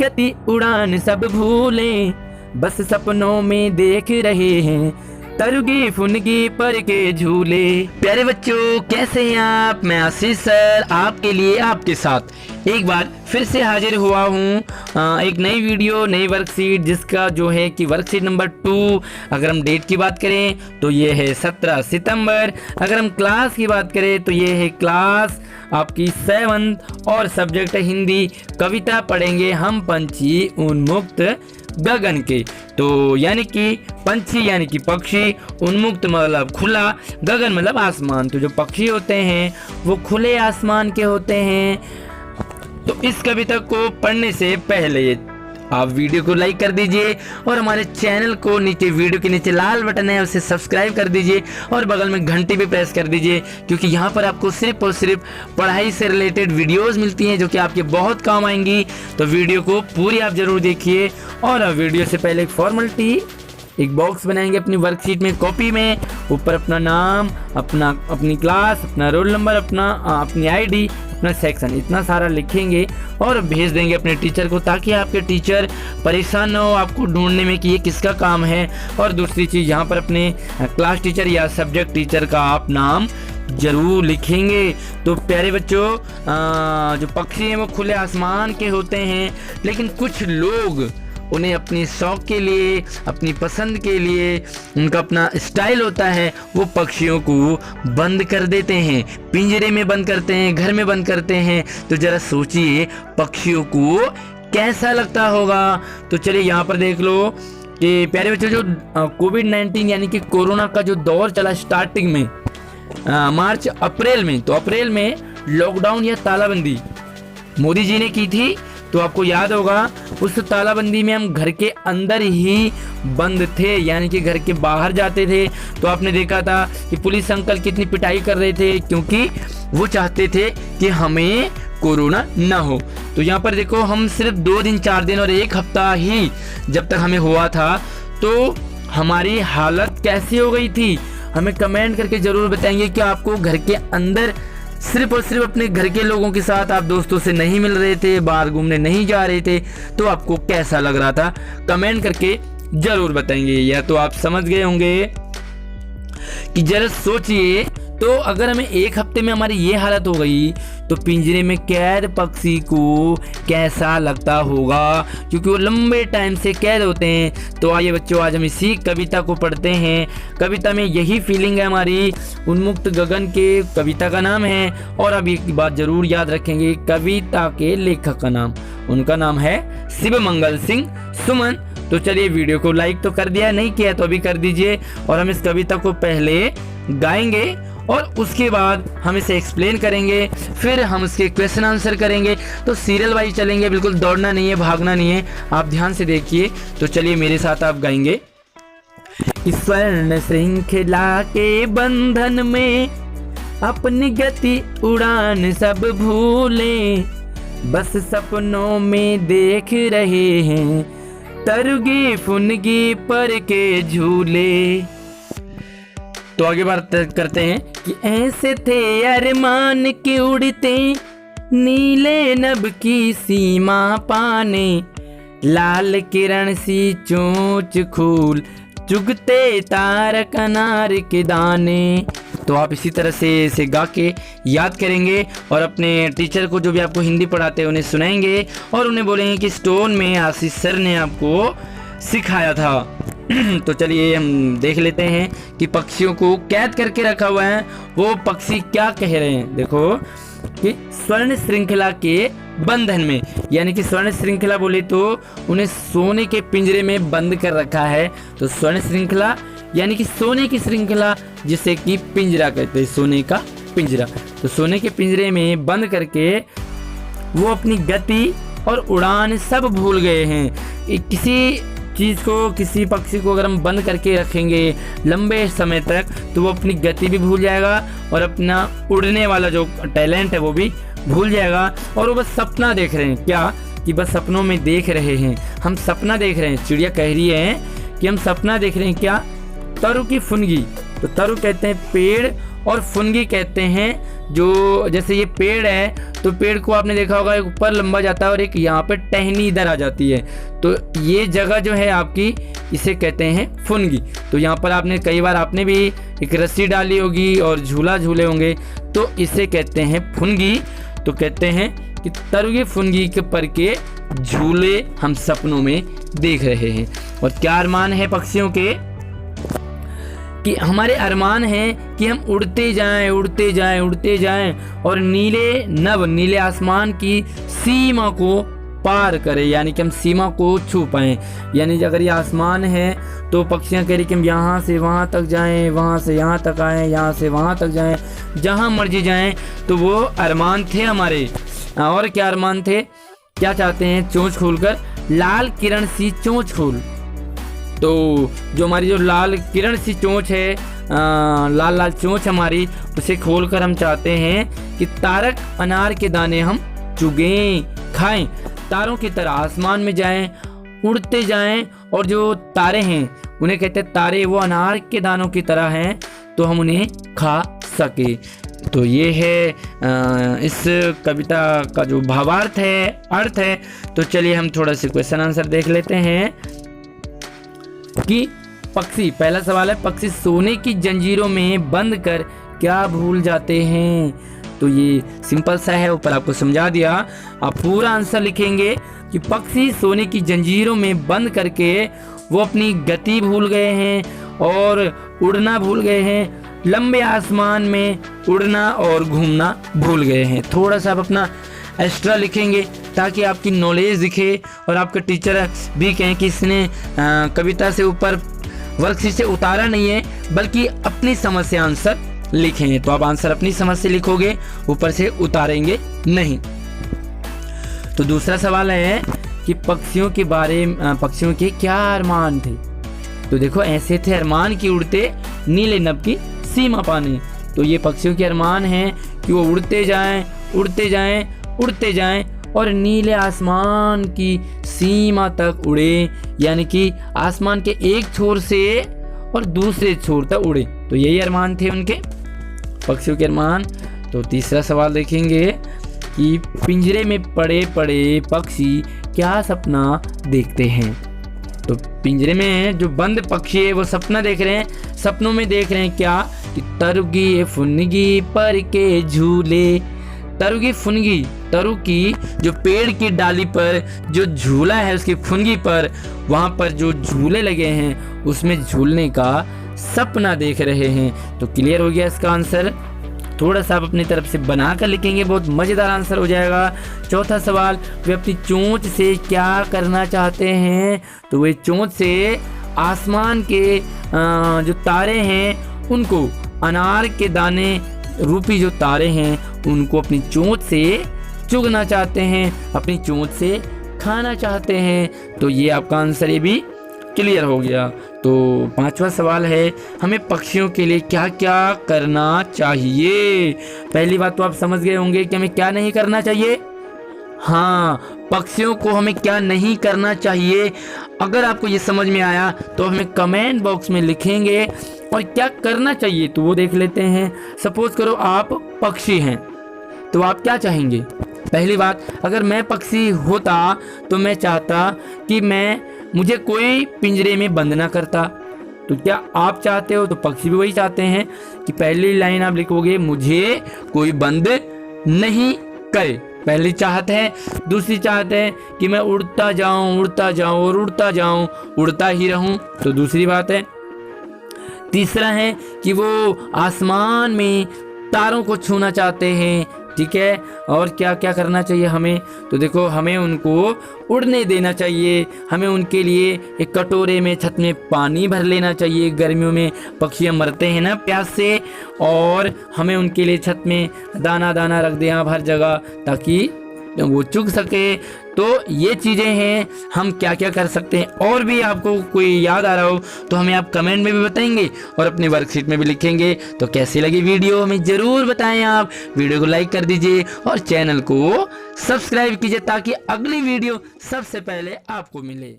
गति उड़ान सब भूले, बस सपनों में देख रहे हैं तरुगी फुनगी पर के झूले। प्यारे बच्चों, कैसे हैं आप? मैं आशीष सर आपके लिए आपके साथ एक बार फिर से हाजिर हुआ हूँ एक नई वीडियो, नई वर्कशीट, जिसका जो है कि वर्कशीट नंबर 2। अगर हम डेट की बात करें तो ये है 17 सितंबर। अगर हम क्लास की बात करें तो ये है क्लास आपकी 7th और सब्जेक्ट है हिंदी। कविता पढ़ेंगे हम पंछी उन्मुक्त गगन के। तो यानी कि पंछी यानी कि पक्षी, उन्मुक्त मतलब खुला, गगन मतलब आसमान। तो जो पक्षी होते हैं वो खुले आसमान के होते हैं। तो इस कविता को पढ़ने से पहले आप वीडियो को लाइक कर दीजिए और हमारे चैनल को नीचे वीडियो के नीचे लाल बटन है उसे सब्सक्राइब कर दीजिए और बगल में घंटी भी प्रेस कर दीजिए, क्योंकि यहाँ पर आपको सिर्फ और सिर्फ पढ़ाई से रिलेटेड वीडियोस मिलती हैं जो कि आपके बहुत काम आएंगी। तो वीडियो को पूरी आप जरूर देखिए। और वीडियो से पहले एक फॉर्मेलिटी, एक बॉक्स बनाएंगे अपनी वर्कशीट में, कॉपी में, ऊपर अपना नाम, अपनी क्लास, अपना रोल नंबर, अपनी आईडी, अपना सेक्शन, इतना सारा लिखेंगे और भेज देंगे अपने टीचर को, ताकि आपके टीचर परेशान ना हो आपको ढूंढने में कि ये किसका काम है। और दूसरी चीज़, यहाँ पर अपने क्लास टीचर या सब्जेक्ट टीचर का आप नाम जरूर लिखेंगे। तो प्यारे बच्चों, जो पक्षी हैं वो खुले आसमान के होते हैं, लेकिन कुछ लोग उन्हें अपनी शौक के लिए, अपनी पसंद के लिए, उनका अपना स्टाइल होता है, वो पक्षियों को बंद कर देते हैं, पिंजरे में बंद करते हैं, घर में बंद करते हैं। तो जरा सोचिए पक्षियों को कैसा लगता होगा। तो चलिए यहाँ पर देख लो कि प्यारे बच्चों, जो कोविड-19 यानी कि कोरोना का जो दौर चला स्टार्टिंग में मार्च अप्रैल में, तो अप्रैल में लॉकडाउन या तालाबंदी मोदी जी ने की थी। तो आपको याद होगा उस तालाबंदी में हम घर के अंदर ही बंद थे, यानी कि घर के बाहर जाते थे। तो आपने देखा था कि पुलिस अंकल कितनी पिटाई कर रहे थे, क्योंकि वो चाहते थे कि हमें कोरोना ना हो। तो यहाँ पर देखो, हम सिर्फ 2 दिन 4 दिन और 1 हफ्ता ही जब तक हमें हुआ था, तो हमारी हालत कैसी हो गई थी। हमें कमेंट करके ज़रूर बताएंगे कि आपको घर के अंदर सिर्फ और सिर्फ अपने घर के लोगों के साथ, आप दोस्तों से नहीं मिल रहे थे, बाहर घूमने नहीं जा रहे थे, तो आपको कैसा लग रहा था, कमेंट करके जरूर बताएंगे। या तो आप समझ गए होंगे कि जरा सोचिए, तो अगर हमें 1 हफ्ते में हमारी ये हालत हो गई, तो पिंजरे में कैद पक्षी को कैसा लगता होगा, क्योंकि वो लंबे टाइम से कैद होते हैं। तो आइए बच्चों, आज हम इसी कविता को पढ़ते हैं। कविता में यही फीलिंग है हमारी, उन्मुक्त गगन के कविता का नाम है। और अब एक बात जरूर याद रखेंगे, कविता के लेखक का नाम, उनका नाम है शिवमंगल सिंह सुमन। तो चलिए, वीडियो को लाइक तो कर दिया, नहीं किया तो अभी कर दीजिए। और हम इस कविता को पहले गाएंगे और उसके बाद हम इसे एक्सप्लेन करेंगे, फिर हम उसके क्वेश्चन आंसर करेंगे। तो सीरियल वाइज चलेंगे, बिल्कुल दौड़ना नहीं है, भागना नहीं है, आप ध्यान से देखिए। तो चलिए मेरे साथ आप गाएंगे। स्वर्ण श्रृंखला के बंधन में अपनी गति उड़ान सब भूले, बस सपनों में देख रहे हैं तरुगी फुनगी पर के झूले। तो आगे बात करते हैं कि ऐसे थे अरमान के उड़ते, नीले नभ की सीमा पाने, लाल किरण सी चोंच खूल, चुगते तारक अनार के दाने। तो आप इसी तरह से इसे गा के याद करेंगे और अपने टीचर को, जो भी आपको हिंदी पढ़ाते हैं, उन्हें सुनाएंगे और उन्हें बोलेंगे कि स्टोन में आशीष सर ने आपको सिखाया था। तो चलिए हम देख लेते हैं कि पक्षियों को कैद करके रखा हुआ है, वो पक्षी क्या कह रहे हैं। देखो कि स्वर्ण श्रृंखला के बंधन में, यानी कि स्वर्ण श्रृंखला बोले तो उन्हें सोने के पिंजरे में बंद कर रखा है। तो स्वर्ण श्रृंखला यानी कि सोने की श्रृंखला, जिसे कि पिंजरा कहते हैं, सोने का पिंजरा। तो सोने के पिंजरे में बंद करके वो अपनी गति और उड़ान सब भूल गए हैं। किसी चीज़ को, किसी पक्षी को अगर हम बंद करके रखेंगे लंबे समय तक, तो वो अपनी गति भी भूल जाएगा और अपना उड़ने वाला जो टैलेंट है वो भी भूल जाएगा। और वो बस सपना देख रहे हैं, क्या कि बस सपनों में देख रहे हैं, हम सपना देख रहे हैं। चिड़िया कह रही है कि हम सपना देख रहे हैं, क्या? तरु की फुनगी। तो तरु कहते हैं पेड़ और फुनगी कहते हैं जो, जैसे ये पेड़ है तो पेड़ को आपने देखा होगा एक ऊपर लंबा जाता है और एक यहाँ पे टहनी इधर आ जाती है, तो ये जगह जो है आपकी इसे कहते हैं फुनगी। तो यहाँ पर आपने कई बार आपने भी एक रस्सी डाली होगी और झूला झूले होंगे, तो इसे कहते हैं फुनगी। तो कहते हैं कि तरुगी फुनगी के पर के झूले हम सपनों में देख रहे हैं। और क्या अरमान है पक्षियों के, कि हमारे अरमान हैं कि हम उड़ते जाएं उड़ते जाएं उड़ते जाएं और नीले आसमान की सीमा को पार करें, यानी कि हम सीमा को छू पाएं। यानी अगर ये आसमान है तो पक्षियां कह रही कि हम यहाँ से वहाँ तक जाएं, वहाँ से यहाँ तक आएँ, यहाँ से वहाँ तक जाएं, जहाँ मर्जी जाएं। तो वो अरमान थे हमारे। और क्या अरमान थे, क्या चाहते हैं, चोंच खोलकर लाल किरण सी चोंच खोल। तो जो हमारी जो लाल किरण सी चोंच है, लाल लाल चोंच हमारी, उसे खोलकर हम चाहते हैं कि तारक अनार के दाने हम चुगें खाएं, तारों की तरह आसमान में जाएं, उड़ते जाएं। और जो तारे हैं उन्हें कहते हैं तारे, वो अनार के दानों की तरह हैं, तो हम उन्हें खा सके। तो ये है इस कविता का जो भावार्थ है, अर्थ है। तो चलिए हम थोड़ा सा क्वेश्चन आंसर देख लेते हैं कि पक्षी, पहला सवाल है, पक्षी सोने की जंजीरों में बंद कर क्या भूल जाते हैं। तो ये सिंपल सा है, ऊपर आपको समझा दिया। आप पूरा आंसर लिखेंगे कि पक्षी सोने की जंजीरों में बंद करके वो अपनी गति भूल गए हैं और उड़ना भूल गए हैं, लंबे आसमान में उड़ना और घूमना भूल गए हैं। थोड़ा सा आप अपना एक्स्ट्रा लिखेंगे ताकि आपकी नॉलेज दिखे और आपके टीचर भी कहें कि इसने कविता से ऊपर वर्कशीट से उतारा नहीं है, बल्कि अपनी समझ से आंसर लिखे हैं। तो आप आंसर अपनी समझ से लिखोगे, ऊपर से उतारेंगे नहीं। तो दूसरा सवाल है कि पक्षियों के क्या अरमान थे। तो देखो, ऐसे थे अरमान की उड़ते नीले नभ की सीमा पाने। तो ये पक्षियों के अरमान हैं कि वो उड़ते जाएं उड़ते जाएं उड़ते जाएं और नीले आसमान की सीमा तक उड़े, यानी कि आसमान के एक छोर से और दूसरे छोर तक उड़े। तो यही अरमान थे उनके, पक्षियों के अरमान। तो तीसरा सवाल देखेंगे कि पिंजरे में पड़े पड़े पक्षी क्या सपना देखते हैं। तो पिंजरे में जो बंद पक्षी है वो सपना देख रहे हैं, सपनों में देख रहे हैं क्या, कि तरुगी फुनगी पर के झूले। तरुगी फुनगी, तरु की जो पेड़ की डाली पर जो झूला है उसकी फुनगी पर, वहाँ पर जो झूले लगे हैं उसमें झूलने का सपना देख रहे हैं। तो क्लियर हो गया इसका आंसर। थोड़ा सा आप अपनी तरफ से बना कर लिखेंगे, बहुत मज़ेदार आंसर हो जाएगा। चौथा सवाल, वे अपनी चोंच से क्या करना चाहते हैं। तो वे चोंच से आसमान के जो तारे हैं उनको, अनार के दाने रूपी जो तारे हैं उनको अपनी चोंच से चुगना चाहते हैं, अपनी चोंच से खाना चाहते हैं। तो ये आपका आंसर ये भी क्लियर हो गया। तो पांचवा सवाल है, हमें पक्षियों के लिए क्या क्या करना चाहिए। पहली बात तो आप समझ गए होंगे कि हमें क्या नहीं करना चाहिए। हाँ, पक्षियों को हमें क्या नहीं करना चाहिए। अगर आपको ये समझ में आया तो हमें कमेंट बॉक्स में लिखेंगे, और क्या करना चाहिए तो वो देख लेते हैं। सपोज करो आप पक्षी हैं तो आप क्या चाहेंगे। पहली बात, अगर मैं पक्षी होता तो मैं चाहता कि मुझे कोई पिंजरे में बंद ना करता। तो क्या आप चाहते हो, तो पक्षी भी वही चाहते हैं कि पहली लाइन आप लिखोगे, मुझे कोई बंद नहीं करे, पहली चाहत है। दूसरी चाहत है कि मैं उड़ता जाऊं और उड़ता जाऊं, उड़ता ही रहूं, तो दूसरी बात है। तीसरा है कि वो आसमान में तारों को छूना चाहते हैं, ठीक है। और क्या क्या करना चाहिए हमें, तो देखो, हमें उनको उड़ने देना चाहिए। हमें उनके लिए एक कटोरे में छत में पानी भर लेना चाहिए, गर्मियों में पक्षी मरते हैं ना प्यास से, और हमें उनके लिए छत में दाना दाना रख दें हर जगह ताकि वो चुग सके। तो ये चीज़ें हैं, हम क्या क्या कर सकते हैं। और भी आपको कोई याद आ रहा हो तो हमें आप कमेंट में भी बताएंगे और अपनी वर्कशीट में भी लिखेंगे। तो कैसी लगी वीडियो हमें ज़रूर बताएं। आप वीडियो को लाइक कर दीजिए और चैनल को सब्सक्राइब कीजिए ताकि अगली वीडियो सबसे पहले आपको मिले।